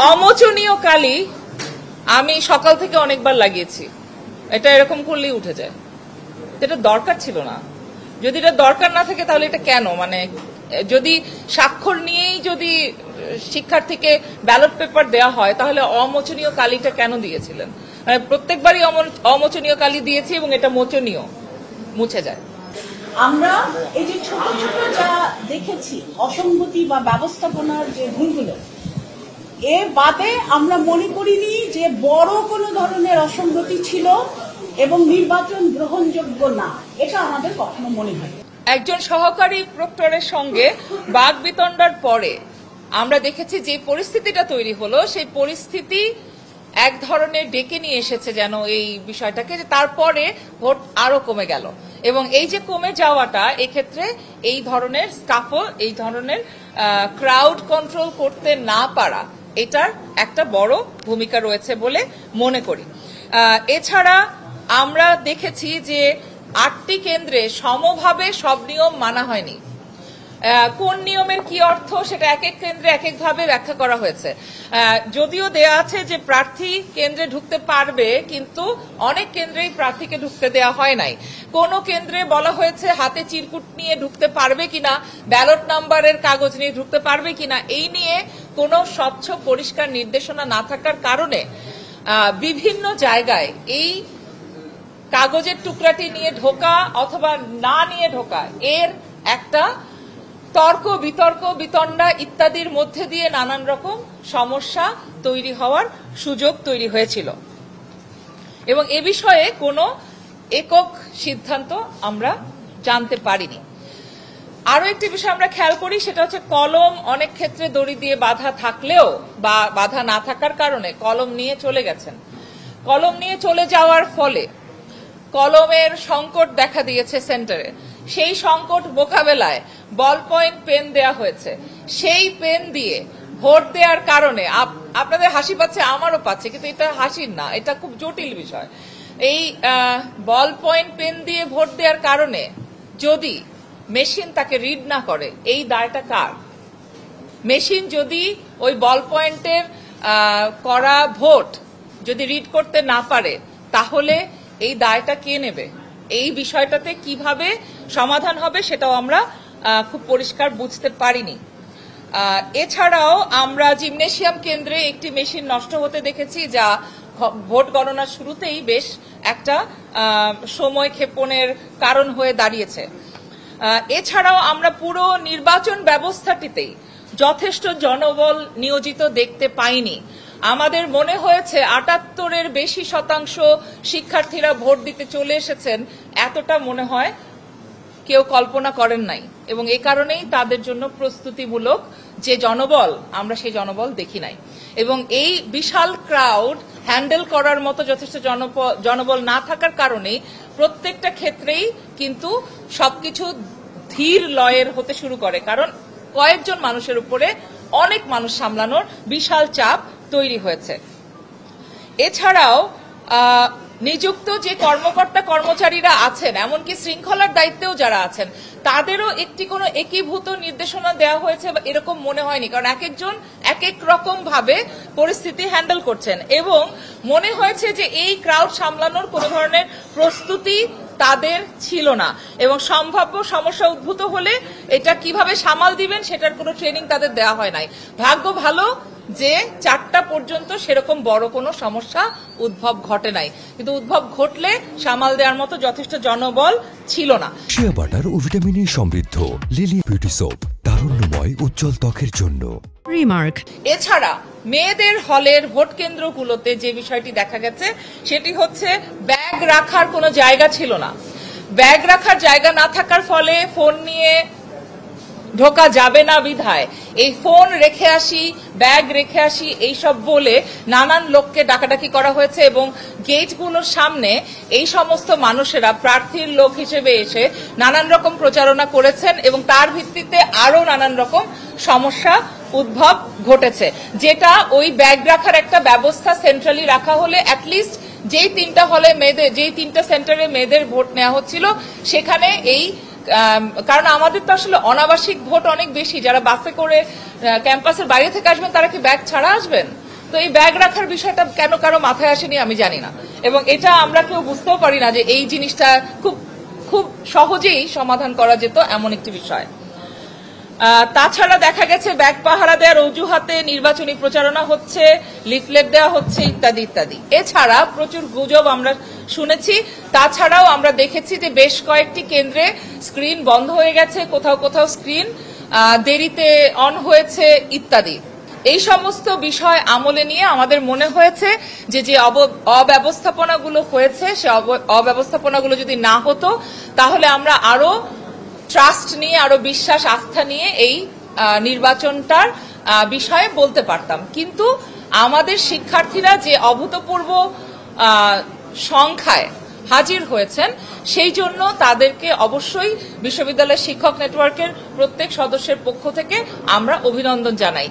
অমোচনীয় কালি আমি সকাল থেকে অনেকবার লাগিয়েছি, এটা এরকম করলেই উঠে যায়। এটা দরকার ছিল না। যদি এটা দরকার না থাকে তাহলে এটা কেন, মানে যদি স্বাক্ষর নিয়েই যদি শিক্ষার্থীকে ব্যালট পেপার দেওয়া হয় তাহলে অমোচনীয় কালিটা কেন দিয়েছিলেন? মানে প্রত্যেকবারই অমোচনীয় কালি দিয়েছি এবং এটা মোচনীয়, মুছে যায়। আমরা এই যে ছোট ছোট যা দেখেছি অসঙ্গতি বা ব্যবস্থাপনার যে ভুলগুলো, এর বাদে আমরা মনে করিনি যে বড় কোনো ধরনের অসঙ্গতি ছিল এবং নির্বাচন গ্রহণযোগ্য না, এটা আমাদের কখনো মনে হয়। একজন সহকারী প্রক্টরের সঙ্গে বাকবিতণ্ডার পরে আমরা দেখেছি যে পরিস্থিতিটা তৈরি হলো, সেই পরিস্থিতি এক ধরনের ডেকে নিয়ে এসেছে যেন এই বিষয়টাকে, যে তারপরে ভোট আরো কমে গেল। এবং এই যে কমে যাওয়াটা, এক্ষেত্রে এই ধরনের স্টাফও, এই ধরনের ক্রাউড কন্ট্রোল করতে না পারা, এটার একটা বড় ভূমিকা রয়েছে বলে মনে করি। এছাড়া আমরা দেখেছি যে 8টি কেন্দ্রে সমভাবে সব নিয়ম মানা হয়নি। কোন নিয়মের কি অর্থ সেটা এক এক কেন্দ্রে এক একভাবে ব্যাখ্যা করা হয়েছে। যদিও দেয়া আছে যে প্রার্থী কেন্দ্রে ঢুকতে পারবে, কিন্তু অনেক কেন্দ্রেই প্রার্থীকে ঢুকতে দেওয়া হয় নাই। কোন কেন্দ্রে বলা হয়েছে হাতে চিরকুট নিয়ে ঢুকতে পারবে কিনা, ব্যালট নাম্বারের কাগজ নিয়ে ঢুকতে পারবে কিনা, এই নিয়ে কোনো স্বচ্ছ পরিষ্কার নির্দেশনা না থাকার কারণে বিভিন্ন জায়গায় এই কাগজের টুকরাটি নিয়ে ঢোকা অথবা না নিয়ে ঢোকা, এর একটা তর্ক বিতর্ক বিতণ্ডা ইত্যাদির মধ্যে দিয়ে নানান রকম সমস্যা তৈরি হওয়ার সুযোগ তৈরি হয়েছিল এবং এ বিষয়ে কোনো একক সিদ্ধান্ত আমরা জানতে পারিনি। আরো একটি বিষয় আমরা খেয়াল করি, সেটা হচ্ছে কলম অনেক ক্ষেত্রে দড়ি দিয়ে বাঁধা থাকলেও বা বাঁধা না থাকার কারণে কলম নিয়ে চলে গেছেন। কলম নিয়ে চলে যাওয়ার ফলে কলমের সংকট দেখা দিয়েছে সেন্টারে। সেই সংকট মোকাবেলায় বল পয়েন্ট পেন দেয়া হয়েছে। সেই পেন দিয়ে ভোট দেওয়ার কারণে আপনাদের হাসি পাচ্ছে, আমারও পাচ্ছে, কিন্তু এটা হাসির না, এটা খুব জটিল বিষয়। এই বল পয়েন্ট পেন দিয়ে ভোট দেওয়ার কারণে যদি মেশিন তাকে রিড না করে, এই দায়টা কার? মেশিন যদি ওই বল পয়েন্টের করা ভোট যদি রিড করতে না পারে, তাহলে এই দায়টা কে নেবে? এই বিষয়টাতে কিভাবে সমাধান হবে সেটাও আমরা খুব পরিষ্কার বুঝতে পারিনি। এছাড়াও আমরা জিমনেশিয়াম কেন্দ্রে একটি মেশিন নষ্ট হতে দেখেছি, যা ভোট গণনার শুরুতেই বেশ একটা সময় ক্ষেপণের কারণ হয়ে দাঁড়িয়েছে। এছাড়াও আমরা পুরো নির্বাচন ব্যবস্থাটিতেই যথেষ্ট জনবল নিয়োজিত দেখতে পাইনি। আমাদের মনে হয়েছে 78-এর বেশি শতাংশ শিক্ষার্থীরা ভোট দিতে চলে এসেছেন, এতটা মনে হয় কেউ কল্পনা করেন নাই এবং এই কারণেই তাদের জন্য প্রস্তুতিমূলক যে জনবল, আমরা সেই জনবল দেখি নাই। এবং এই বিশাল ক্রাউড হ্যান্ডেল করার মতো যথেষ্ট জনবল না থাকার কারণেই প্রত্যেকটা ক্ষেত্রেই কিন্তু সবকিছু ধীর লয়ের হতে শুরু করে, কারণ কয়েকজন মানুষের উপরে অনেক মানুষ সামলানোর বিশাল চাপ তৈরি হয়েছে। এছাড়াও নিযুক্ত যে কর্মকর্তা কর্মচারীরা আছেন, এমনকি শৃঙ্খলার দায়িত্বেও যারা আছেন, তাদেরও একটি কোনো একীভূত নির্দেশনা দেওয়া হয়েছে এরকম মনে হয়নি, কারণ এক একজন এক এক রকম ভাবে পরিস্থিতি হ্যান্ডেল করছেন এবং মনে হয়েছে যে এই ক্রাউড সামলানোর কোনো ধরনের প্রস্তুতি তাদের ছিল না এবং সম্ভাব্য সমস্যা উদ্ভূত হলে এটা কিভাবে সামাল দিবেন সেটার কোনো ট্রেনিং তাদের দেওয়া হয় নাই। ভাগ্য ভালো যে 4টা পর্যন্ত সেরকম বড় কোনো সমস্যা উদ্ভব ঘটে নাই, কিন্তু উদ্ভব ঘটলে সামাল দেওয়ার মতো যথেষ্ট জনবল ছিল না। শিয়া বাটার ও ভিটামিনে সমৃদ্ধ লিলি বিউটি সোপ, তারুণ্যময় উজ্জ্বল ত্বকের জন্য। রিমার্ক। এছাড়া মেয়েদের হলের ভোট কেন্দ্রগুলোতে যে বিষয়টি দেখা গেছে সেটি হচ্ছে ব্যাগ রাখার কোনো জায়গা ছিল না। ব্যাগ রাখার জায়গা না থাকার ফলে ফোন নিয়ে ঢোকা যাবে না বিধায় এই ফোন রেখে আসি, ব্যাগ রেখে আসি, এইসব বলে নানান লোককে ডাকাডাকি করা হয়েছে এবং গেটগুলোর সামনে এই সমস্ত মানুষেরা প্রার্থীর লোক হিসেবে এসে নানান রকম প্রচারণা করেছেন এবং তার ভিত্তিতে আরো নানান রকম সমস্যা উদ্ভব ঘটেছে, যেটা ওই ব্যাগ রাখার একটা ব্যবস্থা সেন্ট্রালি রাখা হলে অ্যাটলিস্ট যেই 3টা হলে মেয়েদের, যেই 3টা সেন্টারে মেয়েদের ভোট নেওয়া হচ্ছিল সেখানে এই, কারণ আমাদের তো আসলে অনাবাসিক ভোট অনেক বেশি, যারা বাসে করে ক্যাম্পাসের বাইরে থেকে আসবেন তারা কি ব্যাগ ছাড়া আসবেন? তো এই ব্যাগ রাখার বিষয়টা কেন কারো মাথায় আসেনি আমি জানি না, এবং এটা আমরা কেউ বুঝতেও পারি না যে এই জিনিসটা খুব খুব সহজেই সমাধান করা যেত এমন একটি বিষয়। তাছাড়া দেখা গেছে ব্যাগ পাহারা দেওয়ার অজুহাতে নির্বাচনী প্রচারণা হচ্ছে, লিফলেট দেওয়া হচ্ছে ইত্যাদি ইত্যাদি। এছাড়া প্রচুর গুজব আমরা শুনেছি। তাছাড়াও আমরা দেখেছি যে বেশ কয়েকটি কেন্দ্রে স্ক্রিন বন্ধ হয়ে গেছে, কোথাও কোথাও স্ক্রিন দেরিতে অন হয়েছে ইত্যাদি। এই সমস্ত বিষয় আমলে নিয়ে আমাদের মনে হয়েছে যে যে অব্যবস্থাপনাগুলো হয়েছে সে অব্যবস্থাপনাগুলো যদি না হতো তাহলে আমরা আরো ট্রাস্ট নিয়ে, আরো বিশ্বাস আস্থা নিয়ে এই নির্বাচনটার বিষয়ে বলতে পারতাম। কিন্তু আমাদের শিক্ষার্থীরা যে অভূতপূর্ব সংখ্যায় হাজির হয়েছেন সেই জন্য তাদেরকে অবশ্যই বিশ্ববিদ্যালয়ের শিক্ষক নেটওয়ার্কের প্রত্যেক সদস্যের পক্ষ থেকে আমরা অভিনন্দন জানাই।